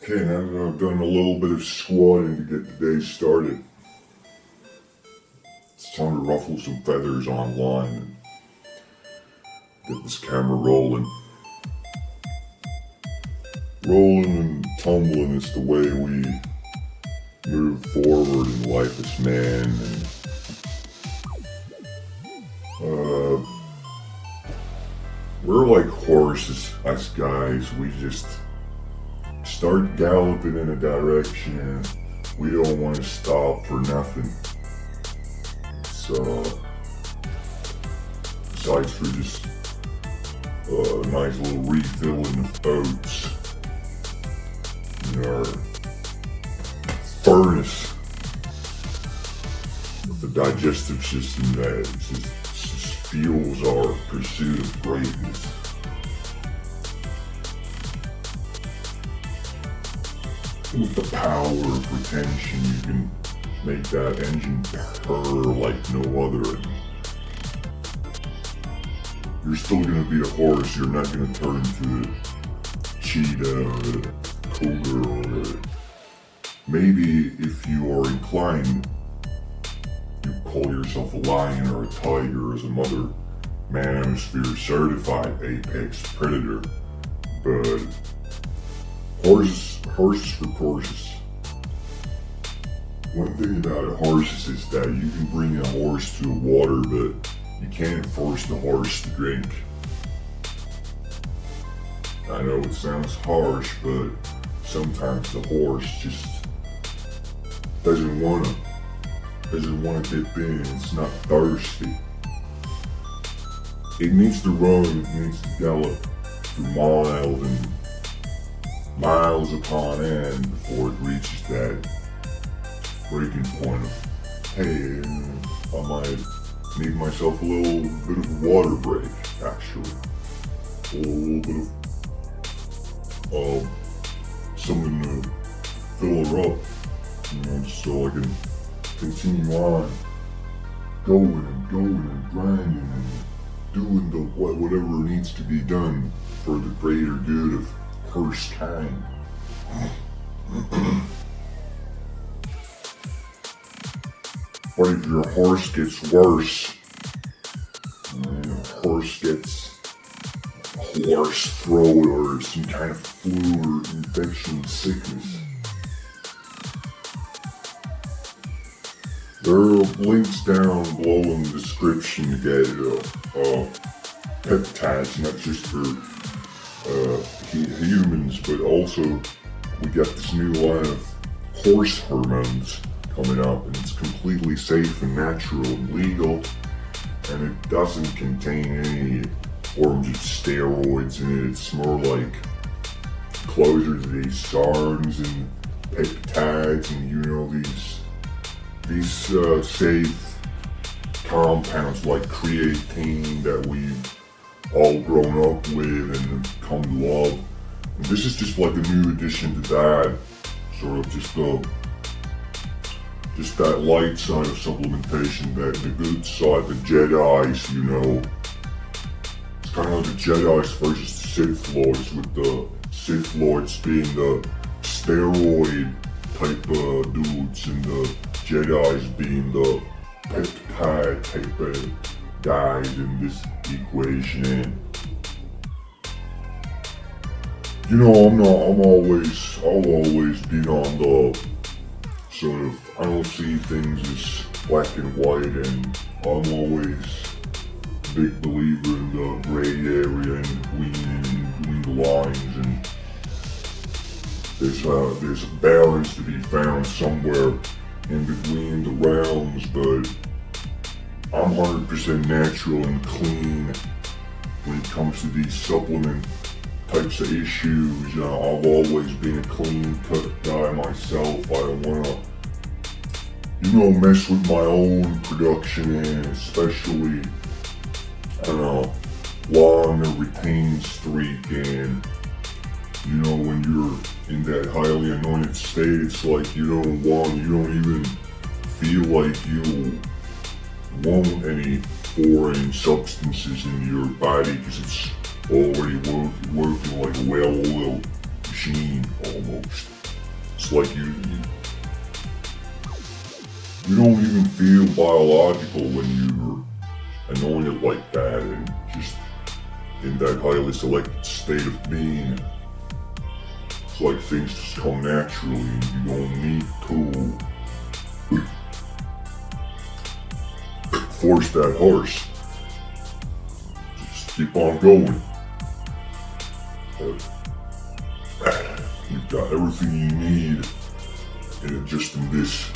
Okay, now that I've done a little bit of squatting to get the day started, it's time to ruffle some feathers online and get this camera rolling. Rolling and tumbling is the way we move forward in life as man. And, we're like horses, us guys. We just start galloping in a direction and we don't want to stop for nothing. So, besides for just a nice little refilling of oats in our furnace of the digestive system that just fuels our pursuit of greatness. With the power of retention, you can make that engine purr like no other. You're still going to be a horse. You're not going to turn into a cheetah or a cougar or maybe if you are inclined, you call yourself a lion or a tiger or some other Manosphere certified apex predator. But horses for courses. One thing about horses is that you can bring a horse to the water, but you can't force the horse to drink. I know it sounds harsh, but sometimes the horse just doesn't wanna dip in. It's not thirsty. It needs to run. It needs to gallop through miles upon end before it reaches that breaking point of, hey, I might need myself a little bit of a water break, actually. A little bit of something to fill her up, so I can continue on going and grinding and doing whatever needs to be done for the greater good of horse kind. But if your horse gets worse, horse gets horse throat or some kind of flu or infection sickness, there are links down below in the description to get peptides, not just for humans, but also we got this new line of horse hormones coming up, and it's completely safe and natural and legal, and it doesn't contain any forms of steroids in it. It's more like closer to these SARMs and peptides and these safe compounds like creatine that we've all grown up with and come to love. And this is just like a new addition to that, sort of just that light side of supplementation, that the good side, the Jedi's, It's kind of like the Jedi's versus the Sith Lords, with the Sith Lords being the steroid type dudes and the Jedi's being the peptide type of guys in this equation. And I'll always be on the sort of, I don't see things as black and white, and I'm always a big believer in the gray area and between the lines, and there's a balance to be found somewhere in between the realms, but I'm 100% natural and clean when it comes to these supplement types of issues. I've always been a clean cut guy myself. I don't wanna, mess with my own production, and especially, long or retained streak. And when you're in that highly anointed state, it's like you don't even feel like you want any foreign substances in your body, because it's already working like a well-oiled machine almost. It's like you don't even feel biological when you're anointed like that and just in that highly selected state of being. It's like things just come naturally and you don't need to force that horse. Just keep on going. You've got everything you need just in this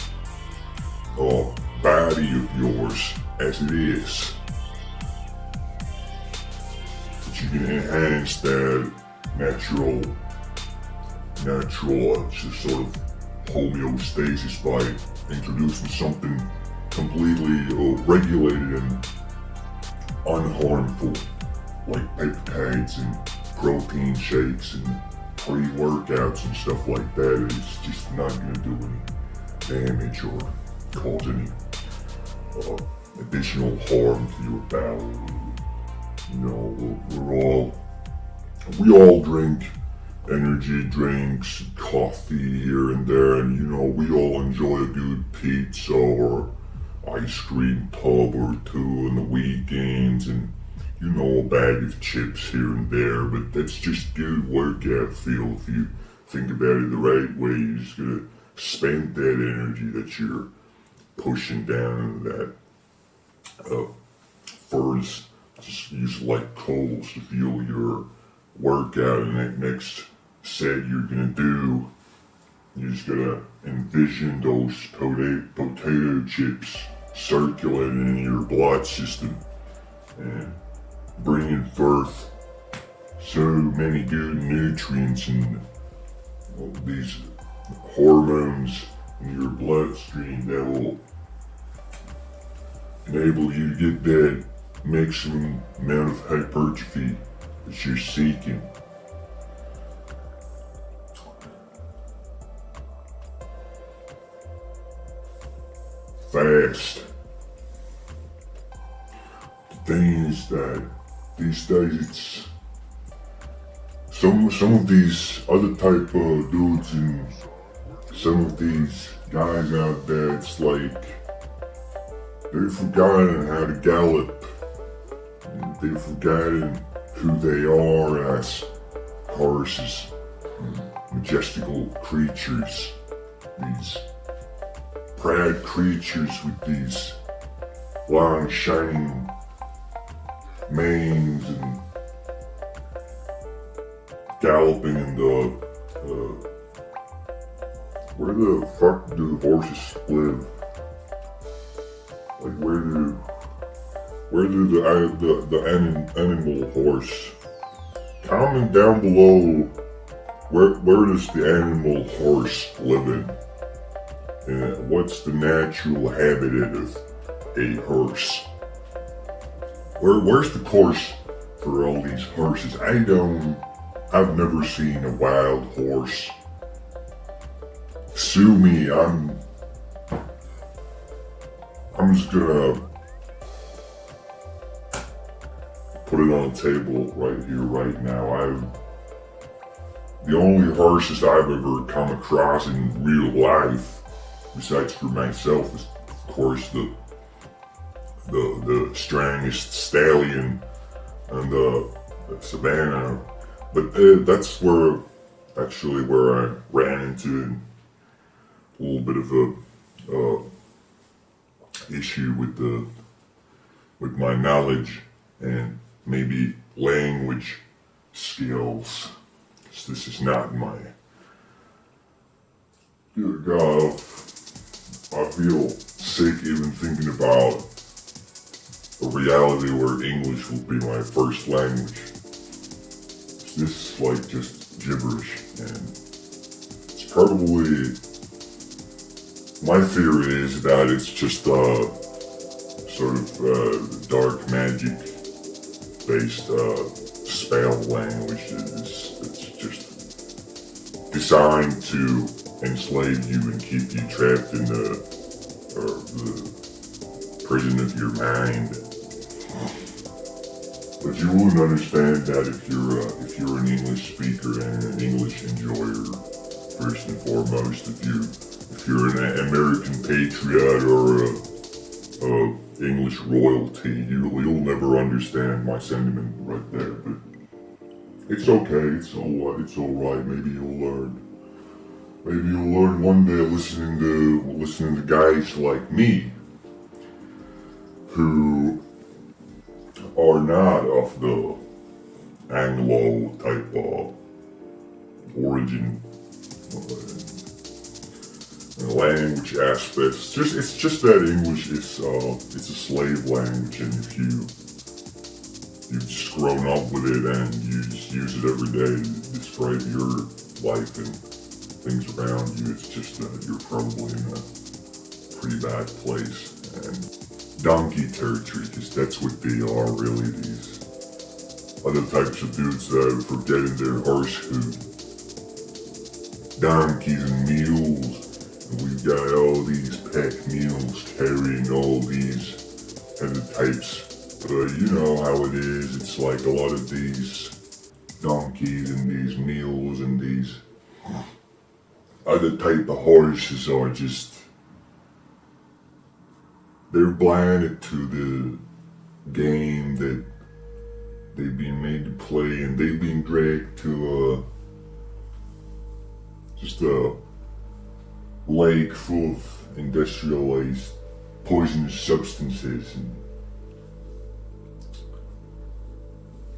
body of yours as it is. But you can enhance that natural just sort of homeostasis by introducing something completely regulated and unharmful, like peptides and protein shakes and pre-workouts and stuff like that. It's just not going to do any damage or cause any additional harm to your bowel. You know, we all drink energy drinks, coffee here and there, and you know, we all enjoy a good pizza or ice cream tub or two on the weekends, and you know, a bag of chips here and there, but that's just good workout fuel. If you think about it the right way, you're just gonna spend that energy that you're pushing down into that furnace. Just use like coals to fuel your workout, and that next set you're gonna do, you're just gonna envision those potato chips circulating in your blood system and bringing forth so many good nutrients and these hormones in your bloodstream that will enable you to get that maximum amount of hypertrophy that you're seeking. Fast. The thing is that these days it's some of these other type of dudes and some of these guys out there, it's like they've forgotten how to gallop. They've forgotten who they are as horses, majestical creatures, these proud creatures with these long shining manes and galloping in the where the fuck do horses live? Like where do the animal horse? Comment down below where does the animal horse live in? And what's the natural habitat of a horse? Where's the course for all these horses? I've never seen a wild horse. Sue me, I'm just gonna put it on the table right here, right now. The only horses I've ever come across in real life, besides for myself, is of course the strongest stallion and the savannah. But that's where I ran into a little bit of a issue with my knowledge and maybe language skills. This is not my. Dear God, I feel sick even thinking about a reality where English will be my first language. This is like just gibberish, and it's probably, my theory is that it's just sort of dark magic based spell language. It's just designed to enslave you and keep you trapped in the prison of your mind. But you wouldn't understand that if you're an English speaker and an English enjoyer. first and foremost. If you're an American patriot or a English royalty, you'll never understand my sentiment right there. But it's okay. It's alright. Maybe you'll learn. Maybe you'll learn one day listening to guys like me who are not of the Anglo type of origin and language aspects. It's just that English is it's a slave language, and if you've just grown up with it and you just use it every day to describe your life and things around you, it's just you're probably in a pretty bad place. And donkey territory, because that's what they are really, these other types of dudes that are getting their horse food. Donkeys and mules. And we've got all these pack mules carrying all these other types. But you know how it is. It's like a lot of these donkeys and these mules and these other type of horses are just, they're blinded to the game that they've been made to play, and they've been dragged to just a lake full of industrialized poisonous substances and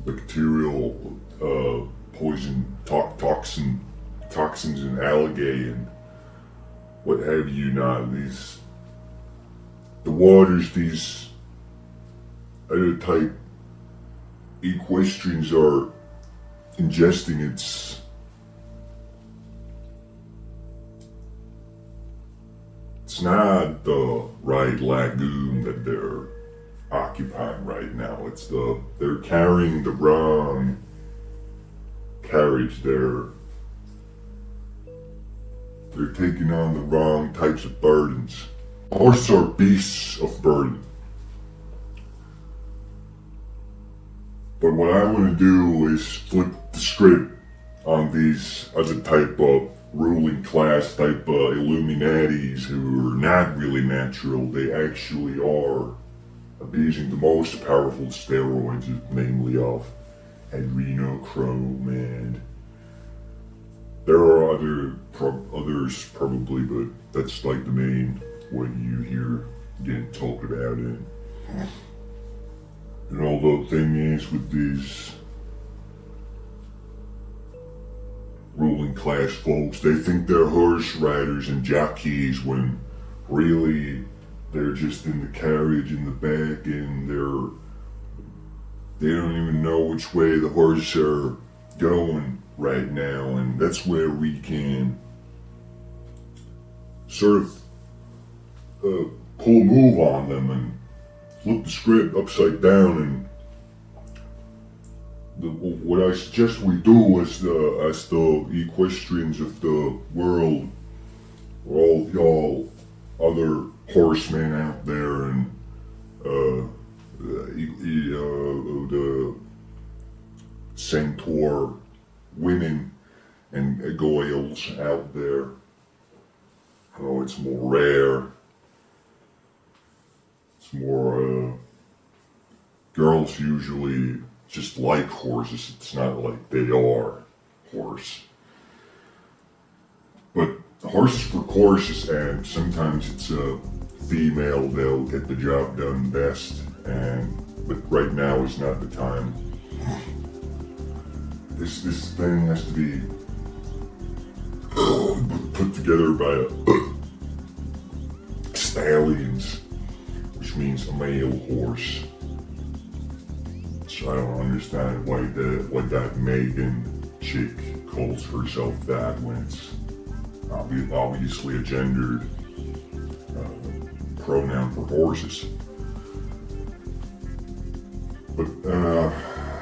bacterial poison, toxins and algae and what have you not. The waters these other type equestrians are ingesting, it's not the right lagoon that they're occupying right now. They're carrying the wrong carriage. They're taking on the wrong types of burdens. Horses are beasts of burden. But what I want to do is flip the script on these other type of ruling class type of Illuminatties who are not really natural. They actually are abusing the most powerful steroids, namely of adrenochrome, and there are others probably, but that's like the main what you hear getting talked about in. And although the thing is with these ruling class folks, they think they're horse riders and jockeys when really they're just in the carriage in the back, and they don't even know which way the horses are going right now. And that's where we can sort of pull a move on them and flip the script upside down. And what I suggest we do as the equestrians of the world, all y'all other horsemen out there, and the centaur women and goyles out there. Oh, it's more rare. It's more, girls usually just like horses. It's not like they are horse. But horses for courses, and sometimes it's a female, they'll get the job done best, but right now is not the time. This thing has to be put together by stallions, which means a male horse. So I don't understand why that Megan chick calls herself that when it's obviously a gendered pronoun for horses. But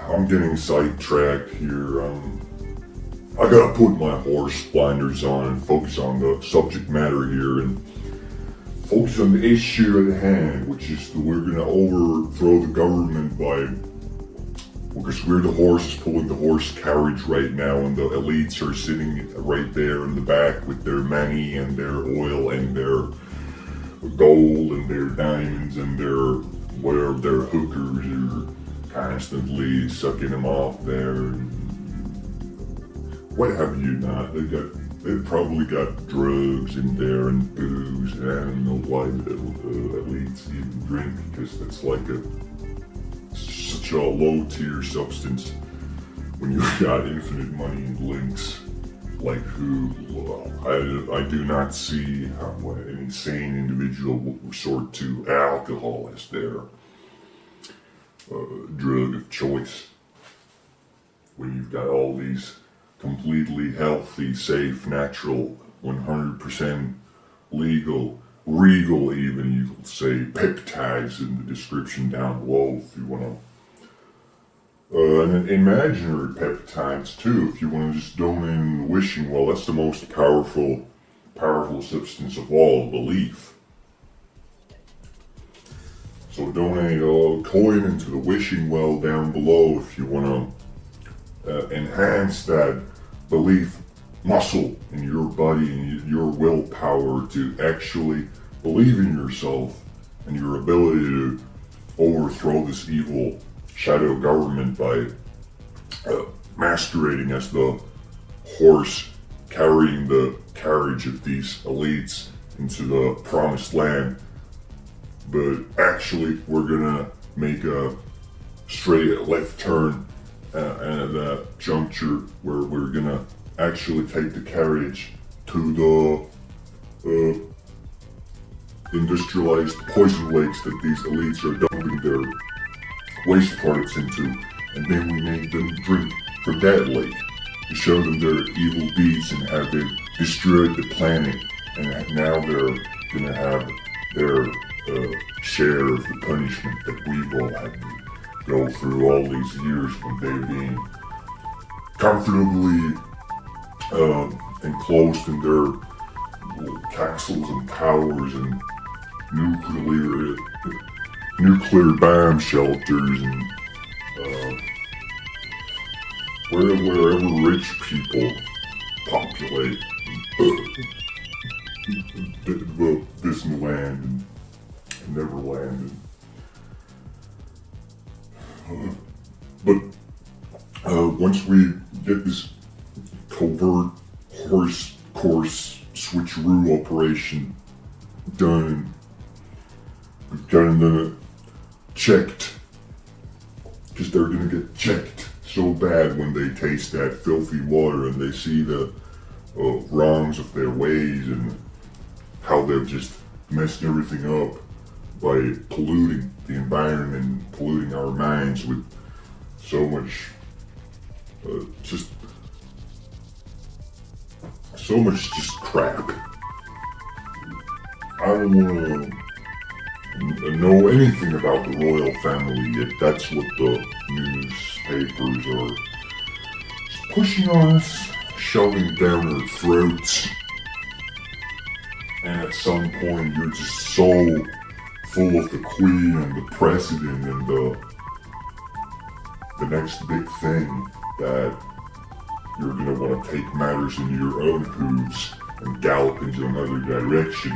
I'm getting sidetracked here. I gotta put my horse blinders on and focus on the subject matter here and focus on the issue at hand, which is that we're gonna overthrow the government by Because we're the horses pulling the horse carriage right now, and the elites are sitting right there in the back with their money and their oil and their gold and their diamonds and their hookers are constantly sucking them off there. And what have you not? They've probably got drugs in there and booze, and I don't know why the elites even drink, because it's like such a low tier substance when you've got infinite money and links. Like who? I do not see how any sane individual will resort to alcohol as their drug of choice when you've got all these completely healthy, safe, natural, 100% legal, regal even, you could say, peptides in the description down below if you want to. And imaginary peptides too, if you want to just donate in the wishing well. That's the most powerful substance of all, belief. So donate a coin into the wishing well down below if you want to enhance that belief muscle in your body and your willpower to actually believe in yourself and your ability to overthrow this evil shadow government by masquerading as the horse carrying the carriage of these elites into the promised land. But actually, we're gonna make a straight left turn at a juncture where we're gonna actually take the carriage to the industrialized poison lakes that these elites are dumping their waste products into, and then we make them drink from that lake to show them their evil deeds and how they've destroyed the planet, and now they're gonna have their share of the punishment that we've all had to go through all these years when they're being comfortably enclosed in their little castles and towers and nuclear bomb shelters and wherever rich people populate Disneyland and Neverland. But once we get this covert horse course switcheroo operation done, we've got them checked, because they're gonna get checked so bad when they taste that filthy water and they see the wrongs of their ways and how they've just messed everything up by polluting the environment, polluting our minds with so much just crap. I don't want to know anything about the royal family yet. That's what the newspapers are pushing on us, shoving down our throats. And at some point, you're just so full of the queen and the president and the next big thing that you're going to want to take matters into your own hooves and gallop into another direction.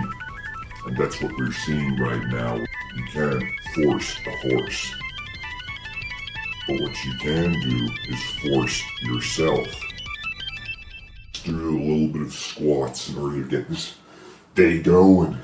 And that's what we're seeing right now. You can't force a horse. But what you can do is force yourself. Let's do a little bit of squats in order to get this day going.